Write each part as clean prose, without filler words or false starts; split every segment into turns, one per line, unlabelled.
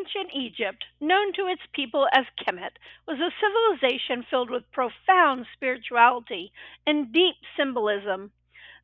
Ancient Egypt, known to its people as Kemet, was a civilization filled with profound spirituality and deep symbolism.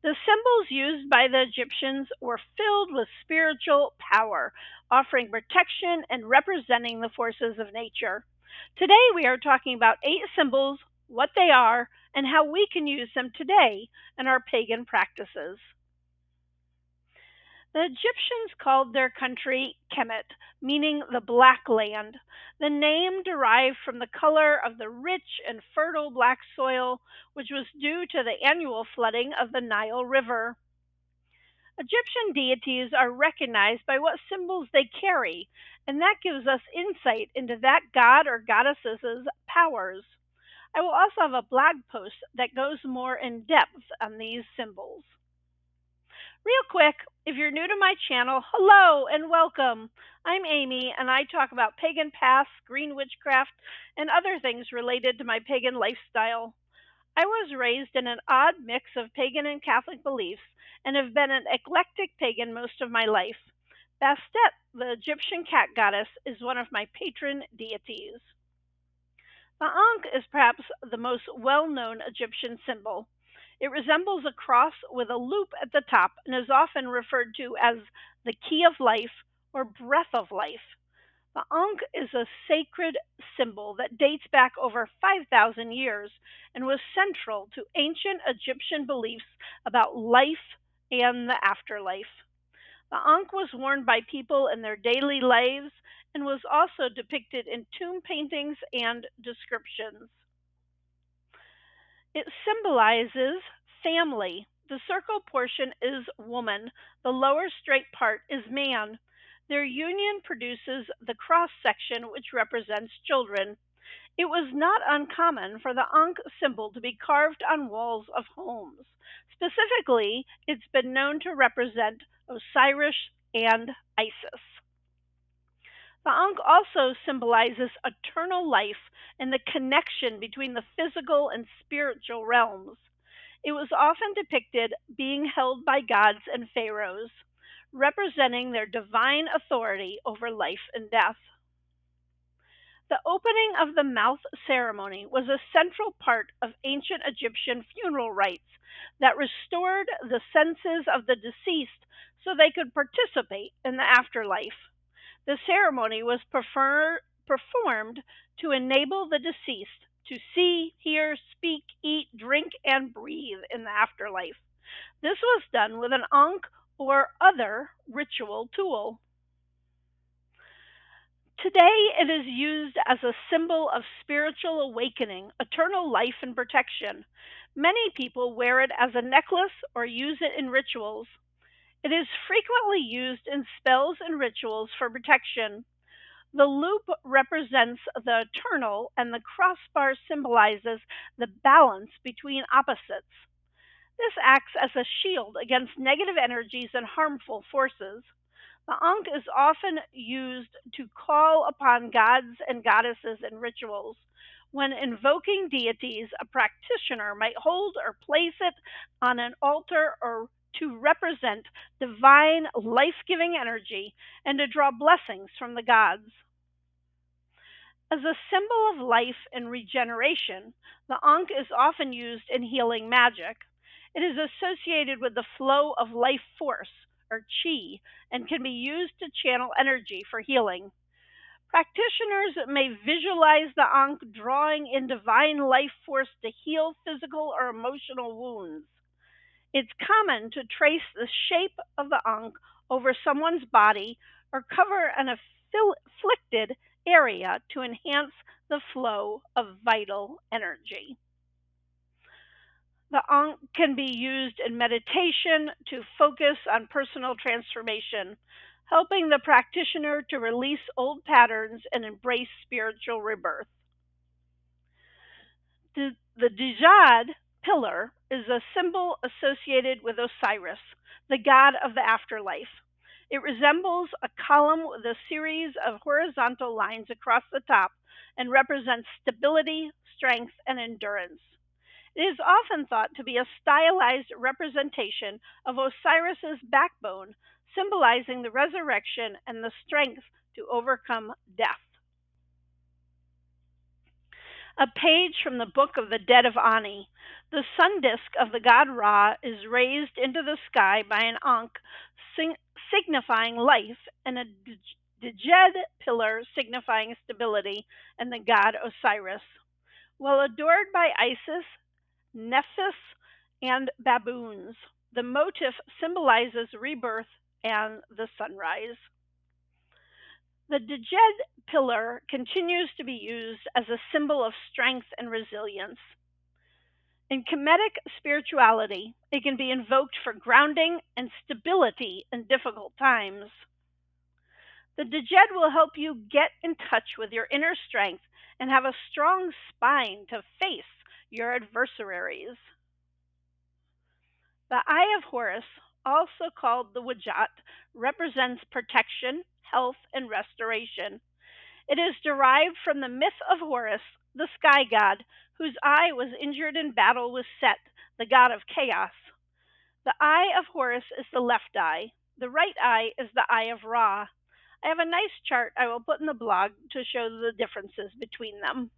The symbols used by the Egyptians were filled with spiritual power, offering protection and representing the forces of nature. Today we are talking about 8 symbols, what they are, and how we can use them today in our pagan practices. The Egyptians called their country Kemet, meaning the Black Land. The name derived from the color of the rich and fertile black soil, which was due to the annual flooding of the Nile River. Egyptian deities are recognized by what symbols they carry, and that gives us insight into that god or goddess's powers. I will also have a blog post that goes more in depth on these symbols. Real quick, if you're new to my channel, hello and welcome. I'm Amy, and I talk about pagan pasts, green witchcraft, and other things related to my pagan lifestyle. I was raised in an odd mix of pagan and Catholic beliefs and have been an eclectic pagan most of my life. Bastet, the Egyptian cat goddess, is one of my patron deities. The Ankh is perhaps the most well-known Egyptian symbol. It resembles a cross with a loop at the top and is often referred to as the key of life or breath of life. The Ankh is a sacred symbol that dates back over 5,000 years and was central to ancient Egyptian beliefs about life and the afterlife. The Ankh was worn by people in their daily lives and was also depicted in tomb paintings and descriptions. It symbolizes family. The circle portion is woman, the lower straight part is man. Their union produces the cross section, which represents children. It was not uncommon for the Ankh symbol to be carved on walls of homes. Specifically, it's been known to represent Osiris and Isis. The Ankh also symbolizes eternal life and the connection between the physical and spiritual realms. It was often depicted being held by gods and pharaohs, representing their divine authority over life and death. The opening of the mouth ceremony was a central part of ancient Egyptian funeral rites that restored the senses of the deceased so they could participate in the afterlife. The ceremony was performed to enable the deceased to see, hear, speak, eat, drink, and breathe in the afterlife. This was done with an ankh or other ritual tool. Today, it is used as a symbol of spiritual awakening, eternal life, and protection. Many people wear it as a necklace or use it in rituals. It is frequently used in spells and rituals for protection. The loop represents the eternal, and the crossbar symbolizes the balance between opposites. This acts as a shield against negative energies and harmful forces. The Ankh is often used to call upon gods and goddesses in rituals. When invoking deities, a practitioner might hold or place it on an altar or to represent divine life-giving energy and to draw blessings from the gods. As a symbol of life and regeneration, the Ankh is often used in healing magic. It is associated with the flow of life force, or chi, and can be used to channel energy for healing. Practitioners may visualize the Ankh drawing in divine life force to heal physical or emotional wounds. It's common to trace the shape of the Ankh over someone's body or cover an afflicted area to enhance the flow of vital energy. The Ankh can be used in meditation to focus on personal transformation, helping the practitioner to release old patterns and embrace spiritual rebirth. The Djad pillar is a symbol associated with Osiris, the god of the afterlife. It resembles a column with a series of horizontal lines across the top and represents stability, strength, and endurance. It is often thought to be a stylized representation of Osiris's backbone, symbolizing the resurrection and the strength to overcome death. A page from the Book of the Dead of Ani. The sun disk of the god Ra is raised into the sky by an Ankh, signifying life, and a Djed pillar signifying stability, and the god Osiris. While adored by Isis, Nephthys, and baboons, the motif symbolizes rebirth and the sunrise. The Djed pillar continues to be used as a symbol of strength and resilience. In Kemetic spirituality, it can be invoked for grounding and stability in difficult times. The Djed will help you get in touch with your inner strength and have a strong spine to face your adversaries. The Eye of Horus, also called the Wadjat, represents protection, health, and restoration. It is derived from the myth of Horus, the sky god, whose eye was injured in battle with Set, the god of chaos. The eye of Horus is the left eye. The right eye is the eye of Ra. I have a nice chart I will put in the blog to show the differences between them.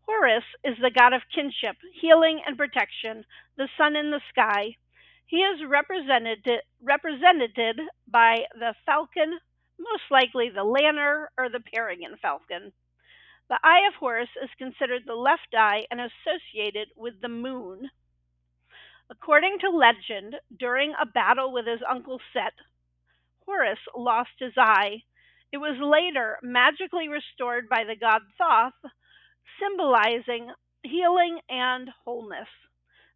Horus is the god of kinship, healing, and protection, the sun in the sky. He is represented by the falcon, most likely the lanner or the Pagan falcon. The eye of Horus is considered the left eye and associated with the moon. According to legend, during a battle with his uncle Set, Horus lost his eye. It was later magically restored by the god Thoth, symbolizing healing and wholeness.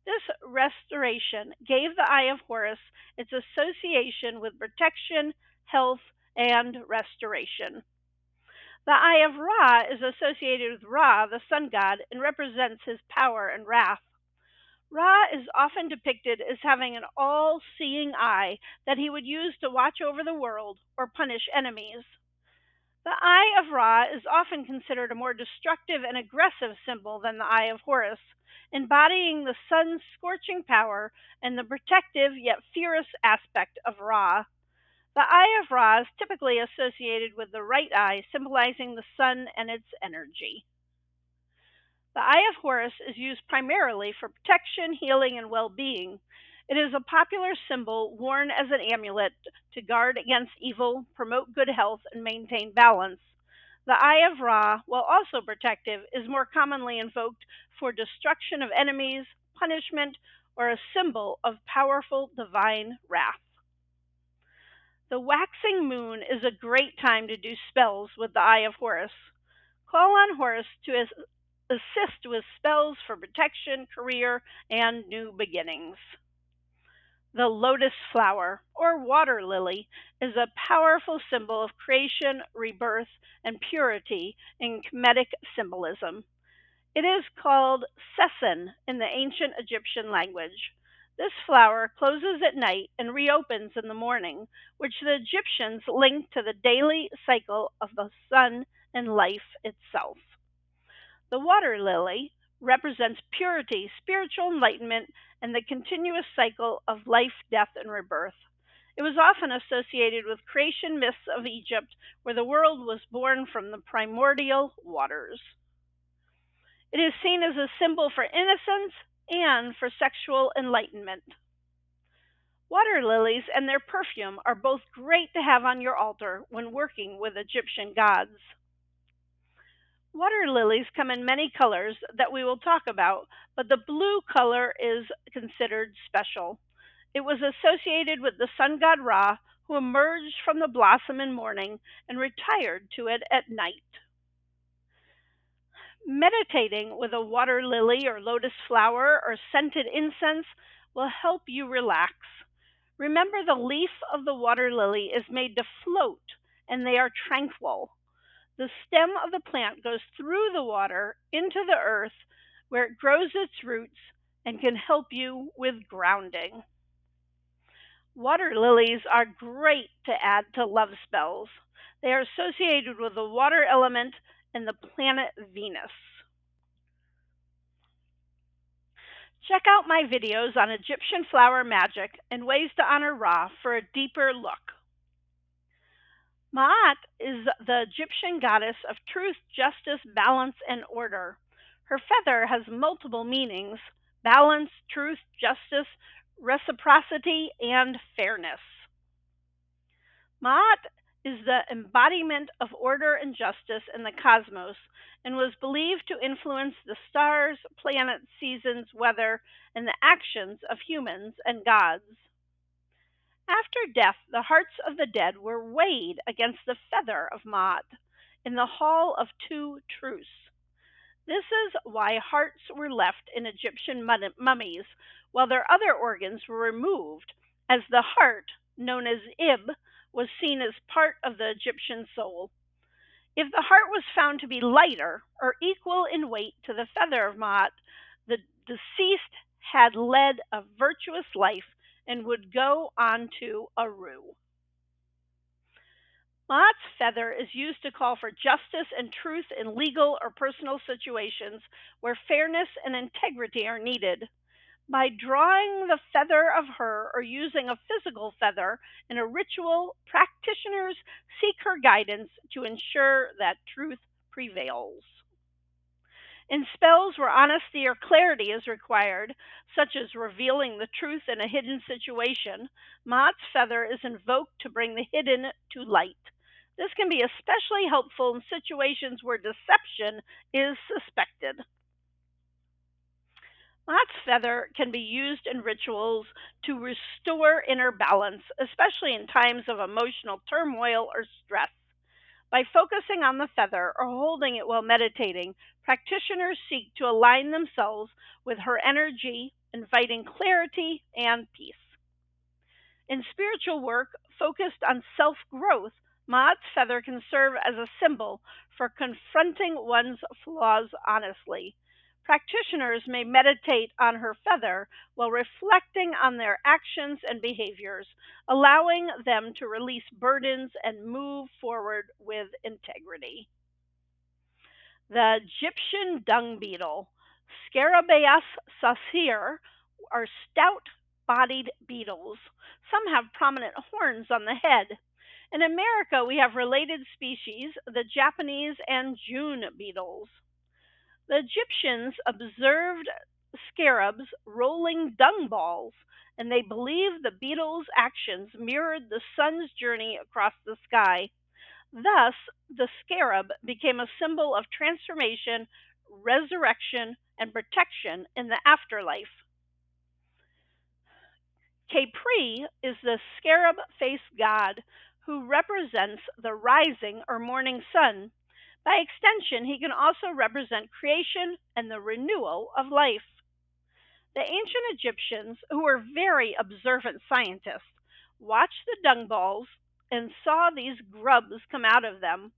This restoration gave the Eye of Horus its association with protection, health, and restoration. The Eye of Ra is associated with Ra, the sun god, and represents his power and wrath. Ra is often depicted as having an all-seeing eye that he would use to watch over the world or punish enemies. The Eye of Ra is often considered a more destructive and aggressive symbol than the Eye of Horus, embodying the sun's scorching power and the protective yet fierce aspect of Ra. The Eye of Ra is typically associated with the right eye, symbolizing the sun and its energy. The Eye of Horus is used primarily for protection, healing, and well-being. It is a popular symbol worn as an amulet to guard against evil, promote good health, and maintain balance. The Eye of Ra, while also protective, is more commonly invoked for destruction of enemies, punishment, or a symbol of powerful divine wrath. The waxing moon is a great time to do spells with the Eye of Horus. Call on Horus to assist with spells for protection, career, and new beginnings. The lotus flower, or water lily, is a powerful symbol of creation, rebirth, and purity in Kemetic symbolism. It is called Sesen in the ancient Egyptian language. This flower closes at night and reopens in the morning, which the Egyptians linked to the daily cycle of the sun and life itself. The water lily represents purity, spiritual enlightenment, and the continuous cycle of life, death, and rebirth. It was often associated with creation myths of Egypt, where the world was born from the primordial waters. It is seen as a symbol for innocence and for sexual enlightenment. Water lilies and their perfume are both great to have on your altar when working with Egyptian gods. Water lilies come in many colors that we will talk about, but the blue color is considered special. It was associated with the sun god Ra, who emerged from the blossom in morning and retired to it at night. Meditating with a water lily or lotus flower or scented incense will help you relax. Remember, the leaf of the water lily is made to float, and they are tranquil. The stem of the plant goes through the water into the earth, where it grows its roots and can help you with grounding. Water lilies are great to add to love spells. They are associated with the water element and the planet Venus. Check out my videos on Egyptian flower magic and ways to honor Ra for a deeper look. Maat is the Egyptian goddess of truth, justice, balance, and order. Her feather has multiple meanings: balance, truth, justice, reciprocity, and fairness. Maat is the embodiment of order and justice in the cosmos and was believed to influence the stars, planets, seasons, weather, and the actions of humans and gods. After death, the hearts of the dead were weighed against the feather of Maat in the Hall of Two Truths. This is why hearts were left in Egyptian mummies, while their other organs were removed, as the heart, known as Ib, was seen as part of the Egyptian soul. If the heart was found to be lighter or equal in weight to the feather of Maat, the deceased had led a virtuous life and would go on to Aru. Maat's feather is used to call for justice and truth in legal or personal situations where fairness and integrity are needed. By drawing the feather of her or using a physical feather in a ritual, practitioners seek her guidance to ensure that truth prevails. In spells where honesty or clarity is required, such as revealing the truth in a hidden situation, Maat's feather is invoked to bring the hidden to light. This can be especially helpful in situations where deception is suspected. Maat's feather can be used in rituals to restore inner balance, especially in times of emotional turmoil or stress. By focusing on the feather or holding it while meditating, practitioners seek to align themselves with her energy, inviting clarity and peace. In spiritual work focused on self growth, Maat's feather can serve as a symbol for confronting one's flaws honestly. Practitioners may meditate on her feather while reflecting on their actions and behaviors, allowing them to release burdens and move forward with integrity. The Egyptian dung beetle, Scarabaeus sacer, are stout bodied beetles. Some have prominent horns on the head. In America, we have related species, the Japanese and June beetles. The Egyptians observed scarabs rolling dung balls, and they believed the beetles' actions mirrored the sun's journey across the sky. Thus, the scarab became a symbol of transformation, resurrection, and protection in the afterlife. Capri is the scarab faced god who represents the rising or morning sun. By extension, he can also represent creation and the renewal of life. The ancient Egyptians, who were very observant scientists, watched the dung balls and saw these grubs come out of them.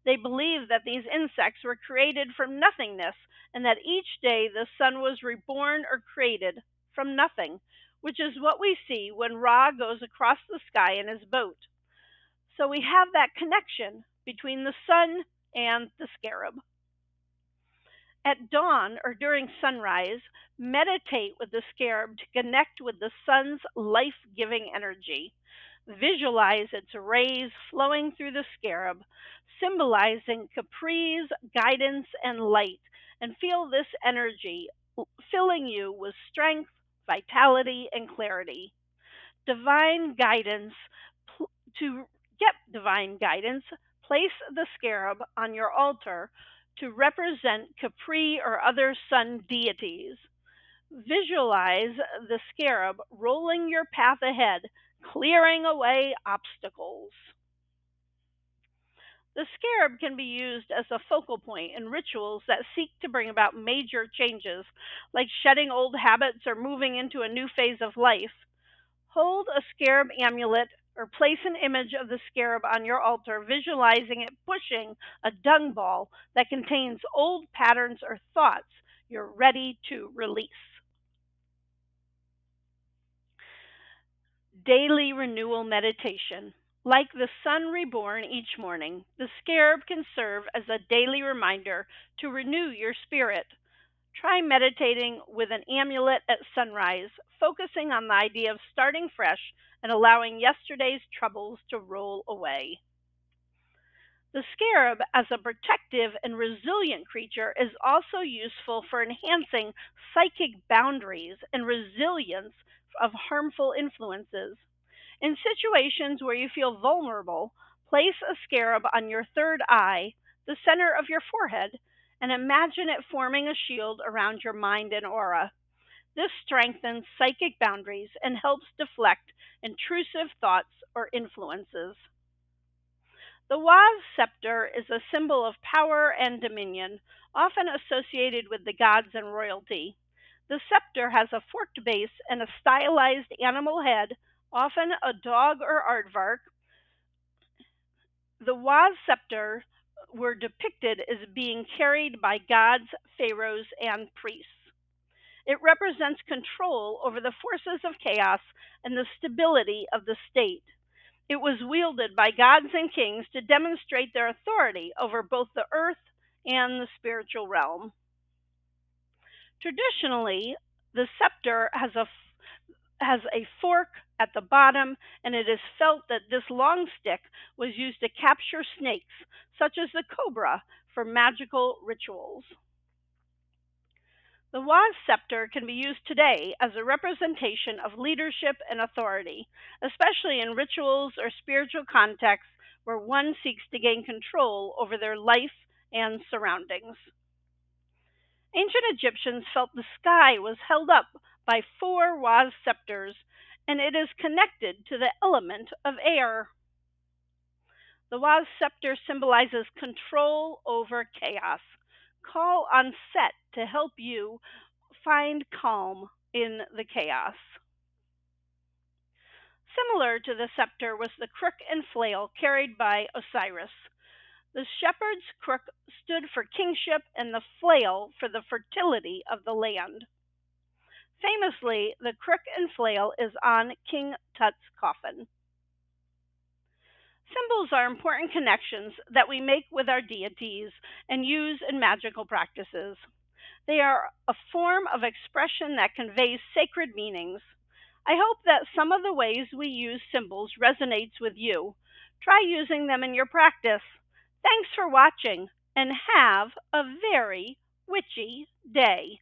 They believed that these insects were created from nothingness and that each day the sun was reborn or created from nothing, which is what we see when Ra goes across the sky in his boat. So we have that connection between the sun and the scarab. At dawn or during sunrise, meditate with the scarab to connect with the sun's life giving energy. Visualize its rays flowing through the scarab, symbolizing Capri's guidance and light, and feel this energy filling you with strength, vitality, and clarity. Divine guidance. To get divine guidance, place the scarab on your altar to represent Capri or other sun deities. Visualize the scarab rolling your path ahead, clearing away obstacles. The scarab can be used as a focal point in rituals that seek to bring about major changes, like shedding old habits or moving into a new phase of life. Hold a scarab amulet or place an image of the scarab on your altar, visualizing it pushing a dung ball that contains old patterns or thoughts you're ready to release. Daily renewal meditation. Like the sun reborn each morning, the scarab can serve as a daily reminder to renew your spirit. Try meditating with an amulet at sunrise, focusing on the idea of starting fresh and allowing yesterday's troubles to roll away. The scarab, as a protective and resilient creature, is also useful for enhancing psychic boundaries and resilience of harmful influences. In situations where you feel vulnerable, place a scarab on your third eye, the center of your forehead, and imagine it forming a shield around your mind and aura. This strengthens psychic boundaries and helps deflect intrusive thoughts or influences. The Waz scepter is a symbol of power and dominion, often associated with the gods and royalty. The scepter has a forked base and a stylized animal head, often a dog or aardvark. The Waz scepter were depicted as being carried by gods, pharaohs, and priests. It represents control over the forces of chaos and the stability of the state. It was wielded by gods and kings to demonstrate their authority over both the earth and the spiritual realm. Traditionally, the scepter has a fork at the bottom, and it is felt that this long stick was used to capture snakes, such as the cobra, for magical rituals. The Waz scepter can be used today as a representation of leadership and authority, especially in rituals or spiritual contexts where one seeks to gain control over their life and surroundings. Ancient Egyptians felt the sky was held up by four Waz scepters, and it is connected to the element of air. The Waz scepter symbolizes control over chaos. Call on Set to help you find calm in the chaos. Similar to the scepter was the crook and flail carried by Osiris. The shepherd's crook stood for kingship and the flail for the fertility of the land. Famously, the crook and flail is on King Tut's coffin. Symbols are important connections that we make with our deities and use in magical practices. They are a form of expression that conveys sacred meanings. I hope that some of the ways we use symbols resonates with you. Try using them in your practice. Thanks for watching and have a very witchy day.